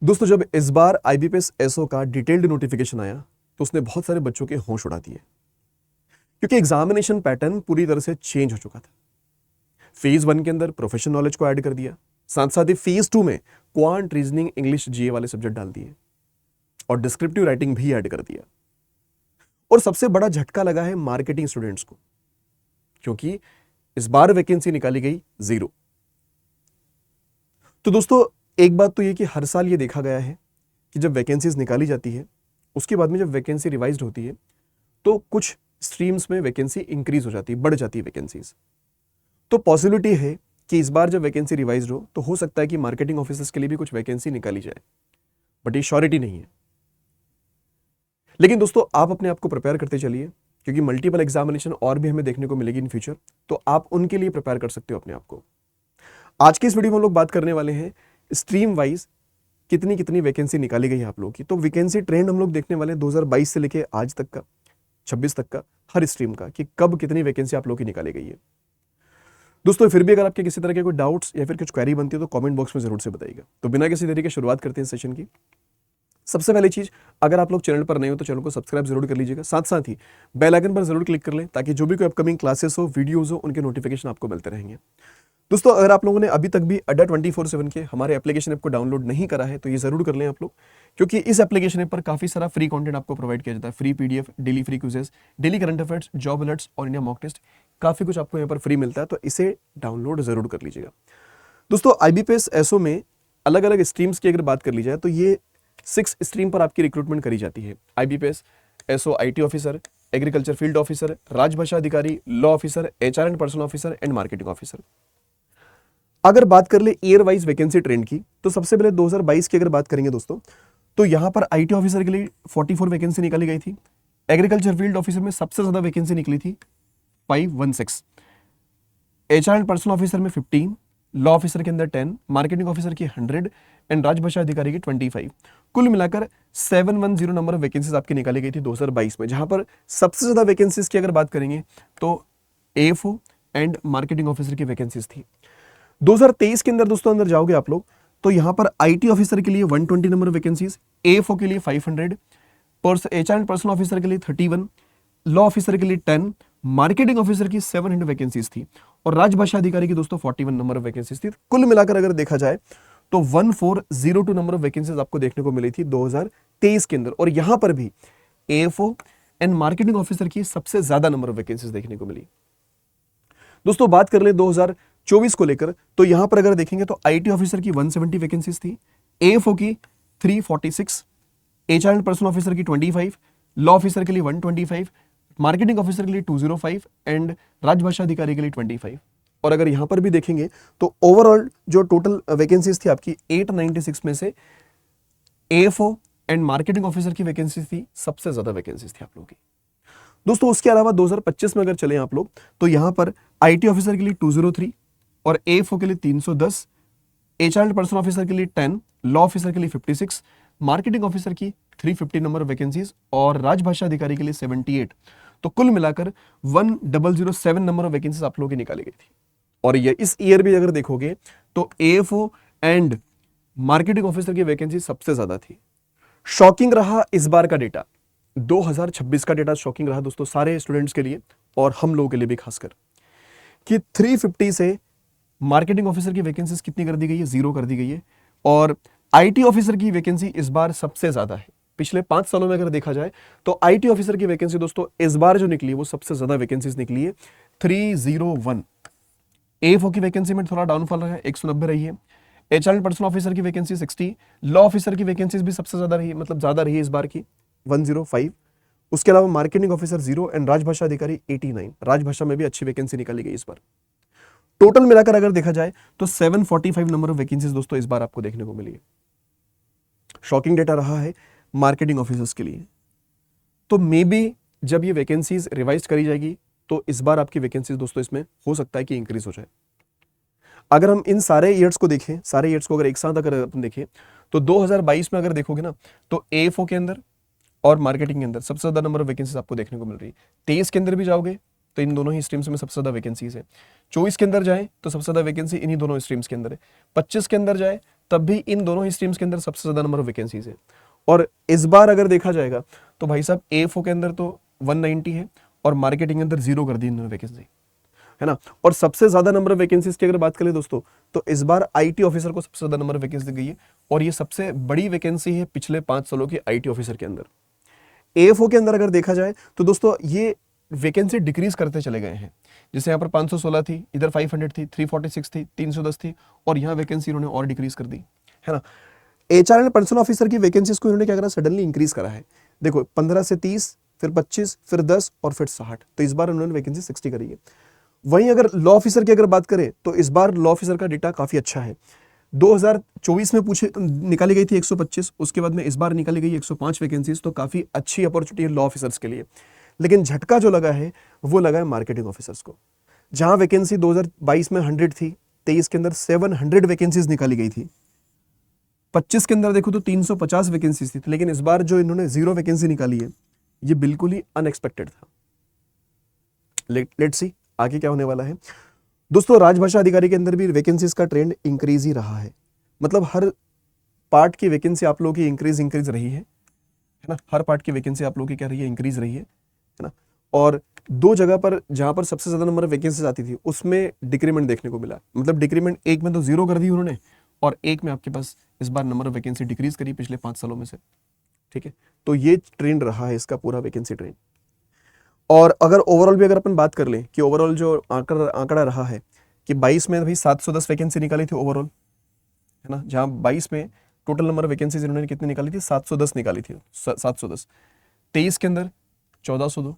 दोस्तों, जब इस बार आईबीपीएस एसओ का डिटेल्ड नोटिफिकेशन आया तो उसने बहुत सारे बच्चों के होश उड़ा दिए, क्योंकि एग्जामिनेशन पैटर्न पूरी तरह से चेंज हो चुका था। फेज 1 के अंदर प्रोफेशनल नॉलेज को ऐड कर दिया, साथ साथ ही फेज 2 में क्वांट, रीजनिंग, इंग्लिश, जीए वाले सब्जेक्ट डाल दिए और डिस्क्रिप्टिव राइटिंग भी ऐड कर दिया। और सबसे बड़ा झटका लगा है मार्केटिंग स्टूडेंट्स को, क्योंकि इस बार वैकेंसी निकाली गई 0। तो दोस्तों, एक बात तो ये कि हर साल ये देखा गया है कि जब वैकेंसीज निकाली जाती है उसके बाद में जब वैकेंसी रिवाइज्ड होती है तो कुछ स्ट्रीम्स में वैकेंसी इंक्रीज हो जाती है, बढ़ जाती है वैकेंसीज। तो पॉसिबिलिटी है कि इस बार जब वैकेंसी रिवाइज्ड हो सकता है कि मार्केटिंग ऑफिसर्स के लिए भी कुछ वैकेंसी निकाली जाए, बट ये श्योरिटी नहीं है। लेकिन दोस्तों, आप अपने आप को प्रिपेयर करते चलिए, क्योंकि मल्टीपल एग्जामिनेशन और भी हमें देखने को मिलेगी इन फ्यूचर, तो आप उनके लिए प्रिपेयर कर सकते हो अपने आप को। आज के इस वीडियो में हम लोग बात करने वाले हैं स्ट्रीम वाइज कितनी कितनी वैकेंसी निकाली गई है आप लोगों की। तो वैकेंसी ट्रेंड हम लोग देखने वाले हैं 2022 से लेके आज तक का, 26 तक का, हर स्ट्रीम का, कि कब कितनी वैकेंसी आप लोगों की निकाली गई है। दोस्तों, फिर भी अगर आपके किसी तरह के कोई डाउट्स या फिर कुछ क्वेरी बनती है तो कमेंट बॉक्स में जरूर से बताइएगा। तो बिना किसी देरी के शुरुआत करते हैं सेशन की। सबसे पहली चीज, अगर आप लोग चैनल पर नए हो तो चैनल को सब्सक्राइब जरूर कर लीजिएगा, साथ साथ ही बेल आइकन पर जरूर क्लिक कर लें, ताकि जो भी कोई अपकमिंग क्लासेस हो, वीडियोस हो, उनके नोटिफिकेशन आपको मिलते रहेंगे। दोस्तों, अगर आप लोगों ने अभी तक भी अड्डा 24/7 के हमारे एप्लीकेशन ऐप को डाउनलोड नहीं करा है तो ये जरूर कर लें आप लोग, क्योंकि इस एप्लीकेशन ऐप पर काफी सारा फ्री कंटेंट आपको प्रोवाइड किया जाता है। Free PDF, daily free quizzes, daily current affairs, job alerts और इंडिया मॉक टेस्ट, काफी कुछ आपको यहाँ पर फ्री मिलता है, तो इसे डाउनलोड जरूर कर लीजिएगा। दोस्तों, आईबीपीएस एसओ में अलग अलग स्ट्रीम्स की अगर बात कर ली जाए तो ये 6 स्ट्रीम पर आपकी रिक्रूटमेंट करी जाती है। IBPS SO IT officer, agriculture field officer, राजभाषा अधिकारी, law officer, HR and personnel officer and marketing officer. अगर बात कर ले ईयर वाइज वैकेंसी ट्रेंड की, तो सबसे पहले 2022 की अगर बात करेंगे दोस्तों, तो यहां पर आईटी ऑफिसर के लिए 44 वैकेंसी निकाली गई थी। एग्रीकल्चर फील्ड ऑफिसर में सबसे ज्यादा वैकेंसी निकली थी 516, एचआर एंड पर्सनल ऑफिसर में 15, लॉ ऑफिसर के अंदर 10, मार्केटिंग ऑफिसर की 100 एंड राजभाषा अधिकारी की 25। कुल मिलाकर 710 नंबर ऑफ वैकेंसीज आपकी निकाली गई थी 2022 में, जहां पर सबसे ज्यादा वैकेंसीज की अगर बात करेंगे तो एएफओ एंड मार्केटिंग ऑफिसर की वैकेंसीज थी। 2023 के अंदर दोस्तों अंदर जाओगे आप लोग तो यहां पर आईटी ऑफिसर के लिए 120 नंबर वैकेंसीज, एएफओ के लिए 500, एचआर एंड पर्सनल ऑफिसर के लिए 31, लॉ ऑफिसर के लिए 10, मार्केटिंग ऑफिसर की 700 वैकेंसीज थी और राजभाषा अधिकारी की दोस्तों 41 नंबर ऑफ वैकेंसीज थी। कुल मिलाकर अगर देखा जाए तो 1402 नंबर ऑफ वैकेंसीज आपको देखने को मिली थी 2023 के अंदर, और यहां पर भी एएफओ एंड मार्केटिंग ऑफिसर की सबसे ज्यादा नंबर ऑफ वैकेंसीज देखने को मिली। दोस्तों, बात कर ले 2024 को लेकर, तो यहां पर अगर देखेंगे तो आईटी ऑफिसर की 170 वैकेंसीज थी, एएफओ की 346, एचआर एंड पर्सनल ऑफिसर की 25, लॉ ऑफिसर के लिए 125, मार्केटिंग ऑफिसर के लिए 205 एंड राजभाषा अधिकारी के लिए 25। और अगर यहां पर भी देखेंगे तो ओवरऑल जो टोटल वैकेंसीज थी आपकी 896 में से एएफओ एंड मार्केटिंग ऑफिसर की वैकेंसी थी सबसे ज्यादा वैकेंसीज थी आप लोगों की। दोस्तों, उसके अलावा 2025 में अगर चले आप लोग तो यहां पर आईटी ऑफिसर के लिए 203 और एएफओ के लिए 310, एचआर एंड पर्सनल ऑफिसर के लिए 10, लॉ ऑफिसर के लिए 56, मार्केटिंग ऑफिसर की 350 नंबर वैकेंसीज और राजभाषा अधिकारी के लिए 78। तो कुल मिलाकर 1007 नंबर ऑफ वैकेंसीज आप लोगों की निकाली गई थी। और ये इस ईयर भी अगर देखोगे तो एएफओ एंड मार्केटिंग ऑफिसर की वैकेंसी सबसे ज्यादा थी। शॉकिंग रहा इस बार का डेटा, 2026 का डेटा शॉकिंग रहा दोस्तों सारे स्टूडेंट्स के लिए और हम लोगों के लिए भी खासकर, कि 350 से मार्केटिंग ऑफिसर की वैकेंसीज कितनी कर दी गई है, 0 कर दी गई है। और आईटी ऑफिसर की वैकेंसी इस बार सबसे ज्यादा है। पिछले 5 सालों में अगर देखा जाए तो आईटी ऑफिसर की वैकेंसी दोस्तों इस बार जो निकली है वो सबसे ज्यादा वैकेंसीज निकली है, 301। एएफओ की वैकेंसी में थोड़ा डाउनफॉल रहा है, 190 रही है। एचआर एंड पर्सनल ऑफिसर की वैकेंसी 60, लॉ ऑफिसर की वैकेंसीज भी सबसे ज्यादा रही है, मतलब ज्यादा रही है इस बार की, 105। उसके अलावा मार्केटिंग ऑफिसर 0 एंड राजभाषा अधिकारी 89। राजभाषा में भी अच्छी वैकेंसी निकाली गई इस बार। टोटल मिलाकर अगर देखा जाए तो 745 नंबर ऑफ वैकेंसीज दोस्तों इस बार आपको देखने को मिली है। शॉकिंग डेटा रहा है मार्केटिंग ऑफिसर्स के लिए। तो मे बी जब ये वैकेंसीज रिवाइज करी जाएगी तो इस बार आपकी वैकेंसीज दोस्तों इसमें हो सकता है कि इंक्रीज हो जाए। अगर हम इन सारे ईयर्स को देखें, सारे ईयर्स को अगर एक साथ अगर अपन देखें तो 2022 में अगर देखोगे ना तो एएफओ के अंदर और मार्केटिंग के अंदर सबसे ज्यादा नंबर ऑफ वैकेंसीज आपको देखने को मिल रही है। 23 के अंदर भी जाओगे तो इन दोनों ही स्ट्रीम्स में सबसे ज्यादा वैकेंसीज है। 24 के अंदर जाए तो सबसे ज्यादा वैकेंसी इन्हीं दोनों स्ट्रीम्स के अंदर है। 25 के अंदर जाए तब भी इन दोनों ही स्ट्रीम्स के अंदर सबसे ज्यादा नंबर ऑफ वैकेंसीज है। और इस बार अगर देखा जाएगा तो भाई साहब AFO के अंदर तो 190 है और मार्केटिंग के अंदर 0 कर दी इन्होंने वैकेंसी, है ना। और सबसे ज्यादा नंबर ऑफ वैकेंसीज की अगर बात करें दोस्तों तो इस बार IT ऑफिसर को सबसे ज्यादा नंबर ऑफ वैकेंसी दी गई है और ये सबसे बड़ी वैकेंसी है पिछले 5 सालों की IT ऑफिसर के अंदर। AFO के अंदर अगर देखा जाए तो दोस्तों ये वैकेंसी डिक्रीज करते चले गए हैं। जैसे यहाँ पर 516 थी, इधर 500 थी, 346 थी, 310 थी और यहाँ वैकेंसी इन्होंने और डिक्रीज कर दी, है ना। HR एंड पर्सनल ऑफिसर की वैकेंसीज को इन्होंने क्या करा, सडनली इंक्रीज करा है। देखो 15 से 30, फिर 25, फिर 10 और फिर 60, तो इस बार उन्होंने वैकेंसी 60 करी है। वहीं अगर लॉ ऑफिसर की अगर बात करें तो इस बार लॉ ऑफिसर का डेटा काफी अच्छा है। 2024 में निकाली गई थी 125, उसके बाद में इस बार निकाली गई 105 वैकेंसीज, तो काफी अच्छी अपॉर्चुनिटी है लॉ ऑफिसर्स के लिए। लेकिन झटका जो लगा है वो लगा है मार्केटिंग ऑफिसर्स को, जहां वैकेंसी 2022 में 100 थी, 23 के अंदर 700 वैकेंसीज निकाली गई थी, 25 के अंदर देखो तो 350 वैकेंसीज थी, लेकिन इस बार जो इन्होंने 0 वैकेंसी निकाली है ये बिल्कुल ही अनएक्सपेक्टेड था। लेट्स सी आगे क्या होने वाला है। दोस्तों राजभाषा अधिकारी के अंदर भी वैकेंसीज का ट्रेंड इंक्रीज ही रहा है, मतलब हर पार्ट की वैकेंसी आप लोगों की इंक्रीज रही है ना। हर पार्ट की वैकेंसी आप लोगों की क्या रही है, इंक्रीज रही है ना। और 2 जगह पर जहां पर सबसे ज्यादा नंबर ऑफ वैकेंसीज आती थी उसमें डिक्रीमेंट देखने को मिला, मतलब डिक्रीमेंट एक में तो 0 कर दी उन्होंने और एक में आपके पास इस बार नंबर ऑफ वैकेंसी डिक्रीज करी पिछले 5 सालों में से, ठीक है। तो ये ट्रेंड रहा है इसका पूरा वैकेंसी ट्रेंड। और अगर ओवरऑल भी अगर अपन बात कर लें कि ओवरऑल जो आंकड़ा रहा है कि 22 में भाई 710 वैकेंसी निकाली थी ओवरऑल, है ना। जहां 22 में टोटल नंबर ऑफ वैकेंसीज इन्होंने कितनी निकाली थी, 710 निकाली थी, 710। 23 के अंदर 1402,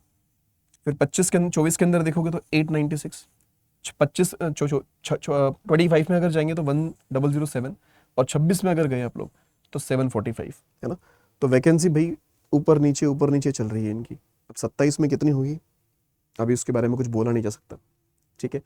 फिर 24 के अंदर देखोगे तो 896, 25 में अगर जाएंगे तो 1007 और 26 में अगर गए आप लोग तो 745, है ना। तो वैकेंसी भाई ऊपर नीचे चल रही है इनकी। अब 27 में कितनी होगी अभी उसके बारे में कुछ बोला नहीं जा सकता, ठीक है।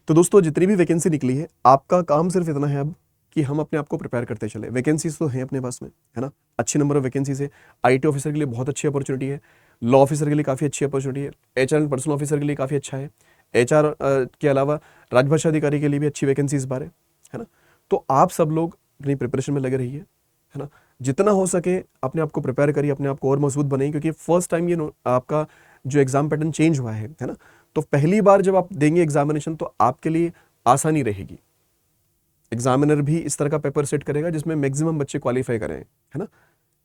तो दोस्तों जितनी भी वैकेंसी निकली है आपका काम सिर्फ इतना है अब कि हम अपने आप को प्रिपेयर करते चले। वैकेंसीज तो हैं अपने पास में, है ना, अच्छे नंबर ऑफ वैकेंसीज है। IT ऑफिसर के लिए बहुत अच्छी अपॉर्चुनिटी है, लॉ ऑफिसर के लिए काफ़ी अच्छी अपॉर्चुनिटी है, HR एंड पर्सनल ऑफिसर के लिए काफ़ी अच्छा है, HR के अलावा राजभाषा अधिकारी के लिए भी अच्छी वैकेंसी इस बार है ना। तो आप सब लोग अपनी प्रिपरेशन में लगे रहिए, है ना। जितना हो सके अपने आप को प्रिपेयर करिए, अपने आप को और मजबूत बनाइए, क्योंकि फर्स्ट टाइम ये आपका जो एग्जाम पैटर्न चेंज हुआ है ना। तो पहली बार जब आप देंगे एग्जामिनेशन तो आपके लिए आसानी रहेगी। एग्जामिनर भी इस तरह का पेपर सेट करेगा जिसमें मैक्सिमम बच्चे क्वालिफाई करें, है ना,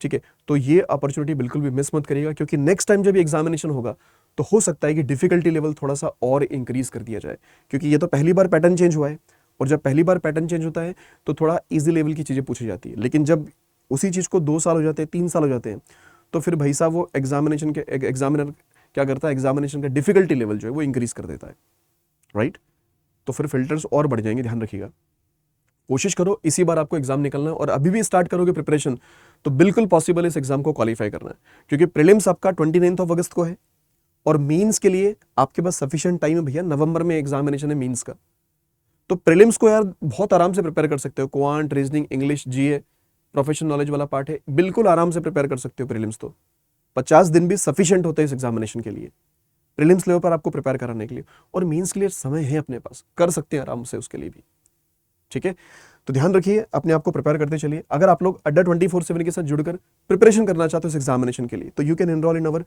ठीक है। तो ये अपॉर्चुनिटी बिल्कुल भी मिस मत करिएगा, क्योंकि नेक्स्ट टाइम जब एग्जामिनेशन होगा तो हो सकता है कि डिफिकल्टी लेवल थोड़ा सा और इंक्रीज कर दिया जाए, क्योंकि ये तो पहली बार पैटर्न चेंज हुआ है और जब पहली बार पैटर्न चेंज होता है तो थोड़ा ईजी लेवल की चीजें पूछी जाती है। लेकिन जब उसी चीज को 2 साल हो जाते हैं, 3 साल हो जाते हैं, तो फिर भाई साहब वो एग्जामिनर क्या करता है, एग्जामिनेशन का डिफिकल्टी लेवल जो है वो इंक्रीज कर देता है, राइट। तो फिर फिल्टर्स और बढ़ जाएंगे, ध्यान रखिएगा। कोशिश करो इसी बार आपको एग्जाम निकलना है और अभी भी स्टार्ट करोगे प्रिपरेशन तो बिल्कुल पॉसिबल है इस एग्जाम को क्वालिफाई करना है, क्योंकि प्रीलिम्स आपका 29 अगस्त को है और मेंस के लिए आपके पास सफिशिएंट टाइम है भैया। नवंबर में एग्जामिनेशन है मेंस का, तो प्रीलिम्स को यार बहुत आराम से प्रिपेयर कर सकते हो। Quant, reasoning, English, GA, professional knowledge वाला पार्ट है, बिल्कुल आराम से प्रिपेयर कर सकते हो। प्रीलिम्स तो 50 दिन भी सफिशिएंट होते हैं इस एग्जामिनेशन के लिए, प्रीलिम्स लेवल पर आपको प्रिपेयर कराने के लिए। और मेंस के लिए समय है अपने पास, कर सकते हैं आराम से उसके लिए भी, ठीक है। तो ध्यान रखिए, अपने आप को प्रिपेयर करते चलिए। अगर आप लोग अड्डा 24/7 के साथ जुड़कर प्रिपरेशन करना चाहते हो इस एग्जामिनेशन के लिए तो यू कैन एनरोल इन अवर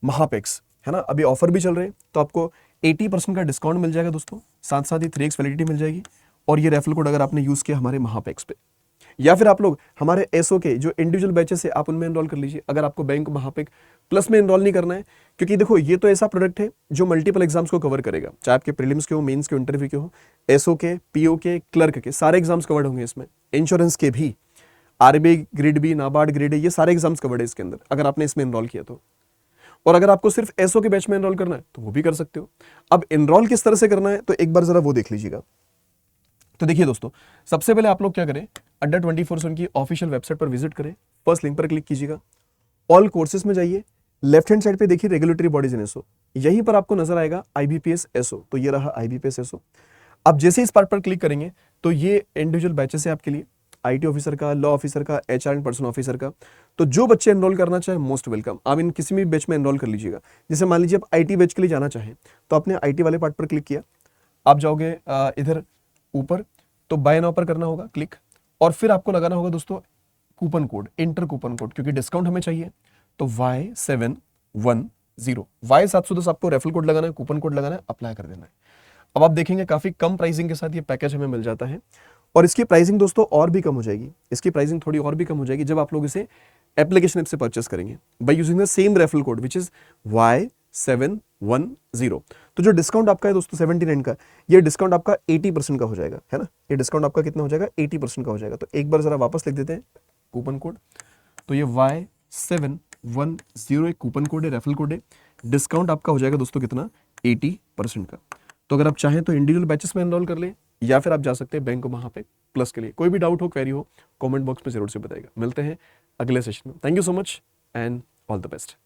महापेक्स, है ना। अभी ऑफर भी चल रहे हैं तो आपको 80% का डिस्काउंट मिल जाएगा दोस्तों, साथ साथ ही 3x वैलिडिटी मिल जाएगी। और ये रेफरल कोड अगर आपने यूज किया हमारे महापेक्स पे, या फिर आप लोग हमारे SO के जो इंडिविजुअल बैचेस है आप उनमें एनरोल कर लीजिए, अगर आपको बैंक महापेक प्लस में एनरोल नहीं करना है। क्योंकि देखो ये तो ऐसा प्रोडक्ट है जो मल्टीपल एग्जाम्स को कवर करेगा, चाहे आपके प्रीलिम्स के हो, मेंस के हो, इंटरव्यू के हो, SO के, PO के, क्लर्क के, सारे एग्जाम्स कवर्ड होंगे इसमें। इंश्योरेंस के भी, RBI grade B, NABARD grade A, ये सारे एग्जाम्स कवर्ड है इसके अंदर अगर आपने इसमें एनरोल किया तो। और अगर आपको सिर्फ SO के बैच में एनरोल करना है तो वो भी कर सकते हो। अब एनरोल किस तरह से करना है तो एक बार जरा वो देख लीजिएगा। तो देखिए दोस्तों, सबसे पहले आप लोग क्या करें, अड्डा 24/7 की ऑफिशियल वेबसाइट पर विजिट करें, फर्स्ट लिंक पर क्लिक कीजिएगा, ऑल कोर्सेज में जाइए, लेफ्ट हैंड साइड पे देखिए रेगुलेटरी बॉडीज इन SO, यहीं पर आपको नजर आएगा IBPS SO। तो ये रहा IBPS SO। अब जैसे इस पार्ट पर क्लिक करेंगे तो ये इंडिविजुअल बैचेस है आपके लिए, IT ऑफिसर का, लॉ ऑफिसर का, HR एंड पर्सनल ऑफिसर का। तो जो बच्चे एनरोल करना चाहे मोस्ट वेलकम, आप इन किसी भी बैच में एनरोल कर लीजिएगा। जैसे मान लीजिए आप IT बैच के लिए जाना चाहें तो आपने IT वाले पार्ट पर क्लिक किया, आप जाओगे इधर ऊपर तो बाय नाउ पर करना होगा क्लिक, और फिर आपको लगाना होगा दोस्तों coupon code, enter coupon code, क्योंकि डिस्काउंट हमें चाहिए। तो Y710 Y710 आपको रेफरल कोड लगाना है, कूपन कोड लगाना है, अप्लाई कर देना है। अब आप देखेंगे काफी कम प्राइसिंग के साथ ये पैकेज हमें मिल जाता है, और इसकी प्राइसिंग दोस्तों और भी कम हो जाएगी, इसकी प्राइसिंग थोड़ी और भी कम हो जाएगी जब आप लोग इसे एप्लीकेशन ऐप से परचेस करेंगे by using the same referral code which is Y710। तो जो डिस्काउंट आपका है दोस्तों 79 का, ये डिस्काउंट आपका 80% का हो जाएगा, है ना। ये डिस्काउंट आपका कितना हो जाएगा, 80% का हो जाएगा। तो एक बार जरा वापस लिख देते हैं कूपन कोड। तो ये Y710 एक कूपन कोड है, रेफरल कोड है। डिस्काउंट आपका हो जाएगा दोस्तों कितना, 80% का। तो अगर आप चाहें तो इंडिविजुअल बैचेस में एनरोल कर ले, या फिर आप जा सकते हैं बैंक वहां पे प्लस के लिए। कोई भी डाउट हो, क्वेरी हो, कमेंट बॉक्स में जरूर से बताइएगा। मिलते हैं अगले सेशन में। Thank you so much and all the best.